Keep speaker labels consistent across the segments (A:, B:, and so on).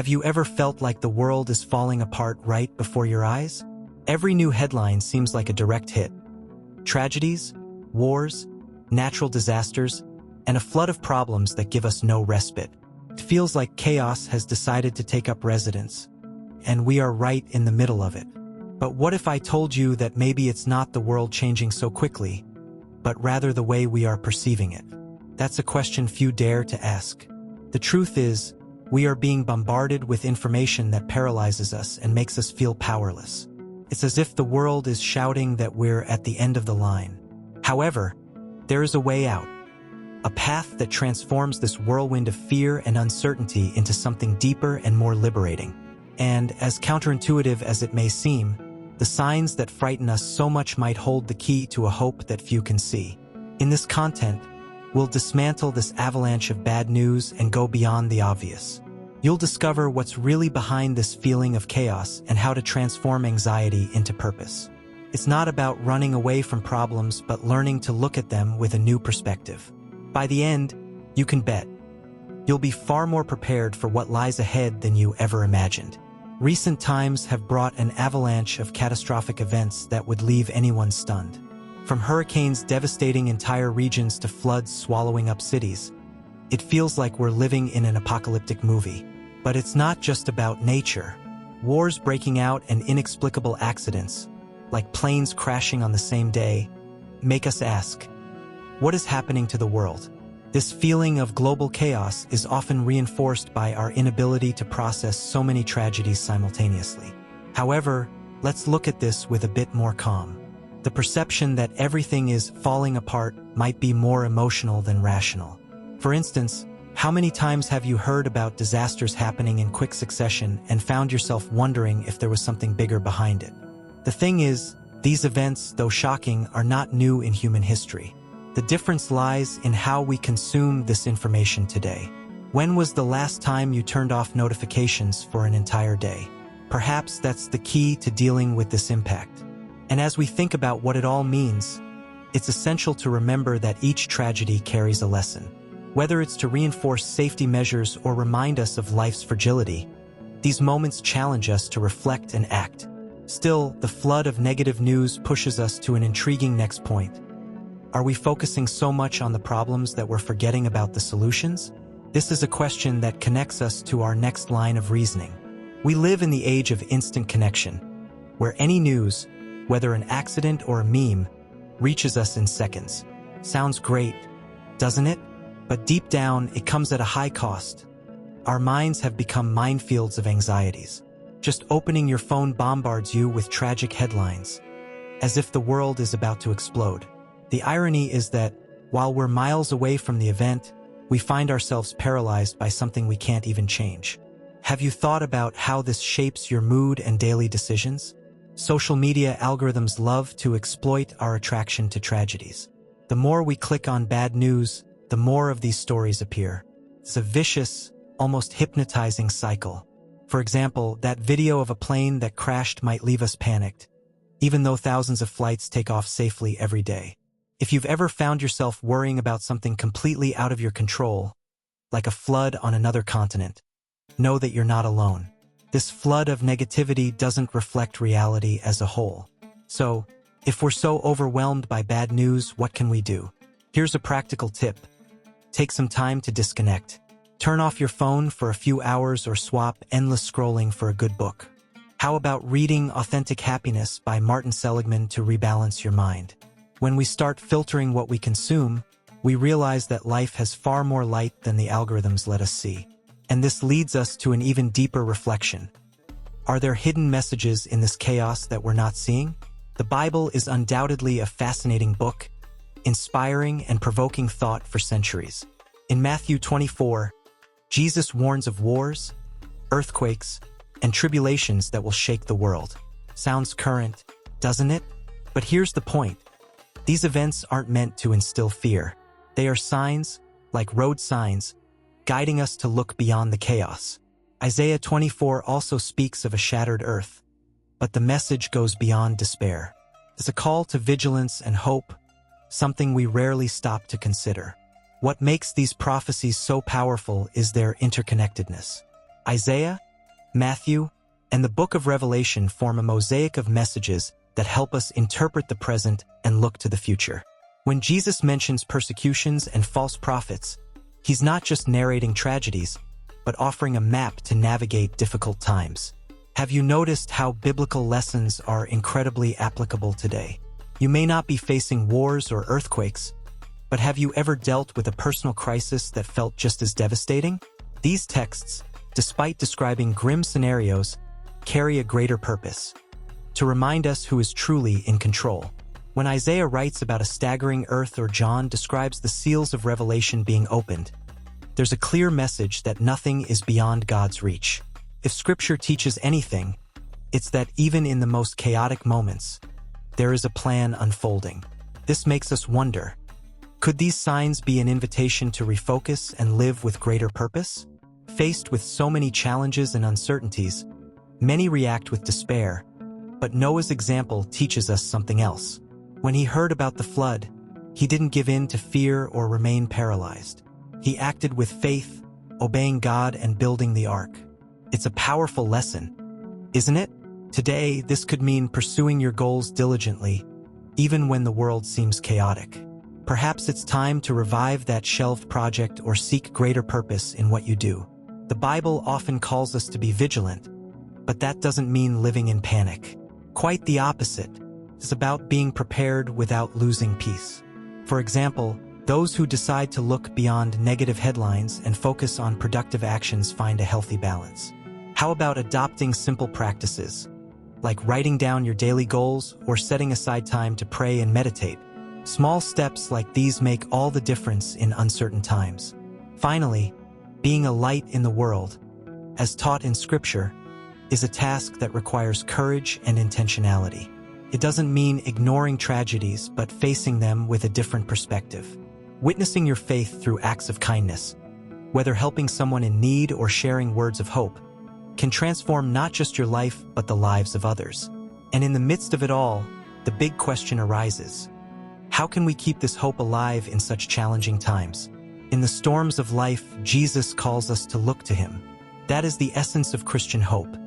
A: Have you ever felt like the world is falling apart right before your eyes? Every new headline seems like a direct hit. Tragedies, wars, natural disasters, and a flood of problems that give us no respite. It feels like chaos has decided to take up residence, and we are right in the middle of it. But what if I told you that maybe it's not the world changing so quickly, but rather the way we are perceiving it? That's a question few dare to ask. The truth is, we are being bombarded with information that paralyzes us and makes us feel powerless. It's as if the world is shouting that we're at the end of the line. However, there is a way out. A path that transforms this whirlwind of fear and uncertainty into something deeper and more liberating. And, as counterintuitive as it may seem, the signs that frighten us so much might hold the key to a hope that few can see. In this content, we'll dismantle this avalanche of bad news and go beyond the obvious. You'll discover what's really behind this feeling of chaos and how to transform anxiety into purpose. It's not about running away from problems, but learning to look at them with a new perspective. By the end, you can bet you'll be far more prepared for what lies ahead than you ever imagined. Recent times have brought an avalanche of catastrophic events that would leave anyone stunned. From hurricanes devastating entire regions to floods swallowing up cities, it feels like we're living in an apocalyptic movie. But it's not just about nature. Wars breaking out and inexplicable accidents, like planes crashing on the same day, make us ask, what is happening to the world? This feeling of global chaos is often reinforced by our inability to process so many tragedies simultaneously. However, let's look at this with a bit more calm. The perception that everything is falling apart might be more emotional than rational. For instance, how many times have you heard about disasters happening in quick succession and found yourself wondering if there was something bigger behind it? The thing is, these events, though shocking, are not new in human history. The difference lies in how we consume this information today. When was the last time you turned off notifications for an entire day? Perhaps that's the key to dealing with this impact. And as we think about what it all means, it's essential to remember that each tragedy carries a lesson. Whether it's to reinforce safety measures or remind us of life's fragility, these moments challenge us to reflect and act. Still, the flood of negative news pushes us to an intriguing next point. Are we focusing so much on the problems that we're forgetting about the solutions? This is a question that connects us to our next line of reasoning. We live in the age of instant connection, where any news, whether an accident or a meme, reaches us in seconds. Sounds great, doesn't it? But deep down, it comes at a high cost. Our minds have become minefields of anxieties. Just opening your phone bombards you with tragic headlines, as if the world is about to explode. The irony is that, while we're miles away from the event, we find ourselves paralyzed by something we can't even change. Have you thought about how this shapes your mood and daily decisions? Social media algorithms love to exploit our attraction to tragedies. The more we click on bad news, the more of these stories appear. It's a vicious, almost hypnotizing cycle. For example, that video of a plane that crashed might leave us panicked, even though thousands of flights take off safely every day. If you've ever found yourself worrying about something completely out of your control, like a flood on another continent, know that you're not alone. This flood of negativity doesn't reflect reality as a whole. So, if we're so overwhelmed by bad news, what can we do? Here's a practical tip. Take some time to disconnect. Turn off your phone for a few hours or swap endless scrolling for a good book. How about reading Authentic Happiness by Martin Seligman to rebalance your mind? When we start filtering what we consume, we realize that life has far more light than the algorithms let us see. And this leads us to an even deeper reflection. Are there hidden messages in this chaos that we're not seeing? The Bible is undoubtedly a fascinating book, inspiring and provoking thought for centuries. In Matthew 24, Jesus warns of wars, earthquakes, and tribulations that will shake the world. Sounds current, doesn't it? But here's the point. These events aren't meant to instill fear. They are signs, like road signs, guiding us to look beyond the chaos. Isaiah 24 also speaks of a shattered earth, but the message goes beyond despair. It's a call to vigilance and hope, something we rarely stop to consider. What makes these prophecies so powerful is their interconnectedness. Isaiah, Matthew, and the book of Revelation form a mosaic of messages that help us interpret the present and look to the future. When Jesus mentions persecutions and false prophets, he's not just narrating tragedies, but offering a map to navigate difficult times. Have you noticed how biblical lessons are incredibly applicable today? You may not be facing wars or earthquakes, but have you ever dealt with a personal crisis that felt just as devastating? These texts, despite describing grim scenarios, carry a greater purpose: to remind us who is truly in control. When Isaiah writes about a staggering earth or John describes the seals of Revelation being opened, there's a clear message that nothing is beyond God's reach. If Scripture teaches anything, it's that even in the most chaotic moments, there is a plan unfolding. This makes us wonder, could these signs be an invitation to refocus and live with greater purpose? Faced with so many challenges and uncertainties, many react with despair, but Noah's example teaches us something else. When he heard about the flood, he didn't give in to fear or remain paralyzed. He acted with faith, obeying God and building the ark. It's a powerful lesson, isn't it? Today, this could mean pursuing your goals diligently, even when the world seems chaotic. Perhaps it's time to revive that shelved project or seek greater purpose in what you do. The Bible often calls us to be vigilant, but that doesn't mean living in panic. Quite the opposite. It's about being prepared without losing peace. For example, those who decide to look beyond negative headlines and focus on productive actions find a healthy balance. How about adopting simple practices, like writing down your daily goals or setting aside time to pray and meditate? Small steps like these make all the difference in uncertain times. Finally, being a light in the world, as taught in Scripture, is a task that requires courage and intentionality. It doesn't mean ignoring tragedies, but facing them with a different perspective. Witnessing your faith through acts of kindness, whether helping someone in need or sharing words of hope, can transform not just your life, but the lives of others. And in the midst of it all, the big question arises: how can we keep this hope alive in such challenging times? In the storms of life, Jesus calls us to look to him. That is the essence of Christian hope.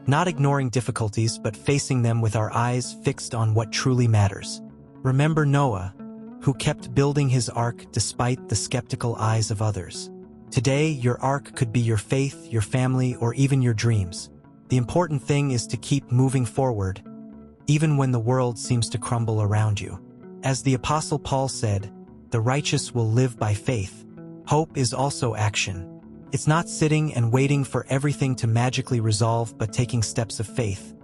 A: Not ignoring difficulties, but facing them with our eyes fixed on what truly matters. Remember Noah, who kept building his ark despite the skeptical eyes of others. Today, your ark could be your faith, your family, or even your dreams. The important thing is to keep moving forward, even when the world seems to crumble around you. As the Apostle Paul said, "The righteous will live by faith." Hope is also action. It's not sitting and waiting for everything to magically resolve, but taking steps of faith,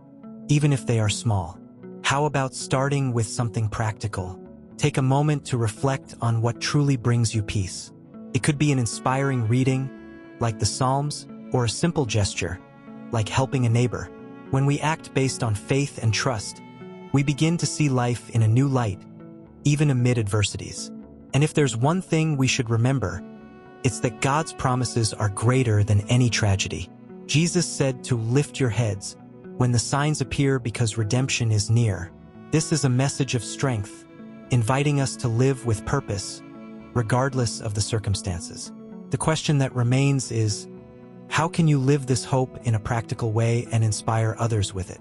A: even if they are small. How about starting with something practical? Take a moment to reflect on what truly brings you peace. It could be an inspiring reading, like the Psalms, or a simple gesture, like helping a neighbor. When we act based on faith and trust, we begin to see life in a new light, even amid adversities. And if there's one thing we should remember, it's that God's promises are greater than any tragedy. Jesus said to lift your heads when the signs appear, because redemption is near. This is a message of strength, inviting us to live with purpose, regardless of the circumstances. The question that remains is, how can you live this hope in a practical way and inspire others with it?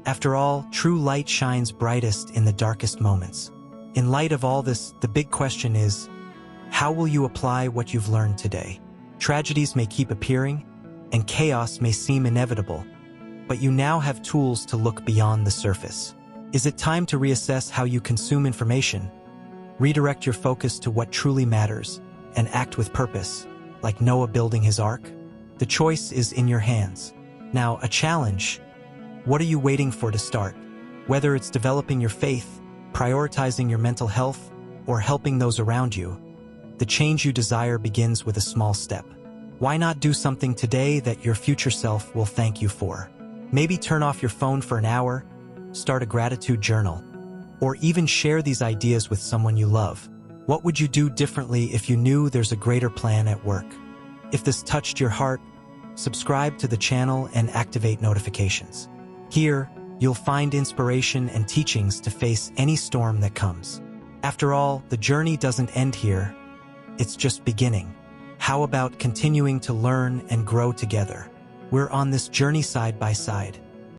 A: After all, true light shines brightest in the darkest moments. In light of all this, the big question is, how will you apply what you've learned today? Tragedies may keep appearing, and chaos may seem inevitable, but you now have tools to look beyond the surface. Is it time to reassess how you consume information, redirect your focus to what truly matters, and act with purpose, like Noah building his ark? The choice is in your hands. Now, a challenge. What are you waiting for to start? Whether it's developing your faith, prioritizing your mental health, or helping those around you, the change you desire begins with a small step. Why not do something today that your future self will thank you for? Maybe turn off your phone for an hour, start a gratitude journal, or even share these ideas with someone you love. What would you do differently if you knew there's a greater plan at work? If this touched your heart, subscribe to the channel and activate notifications. Here, you'll find inspiration and teachings to face any storm that comes. After all, the journey doesn't end here. It's just beginning. How about continuing to learn and grow together? We're on this journey side by side.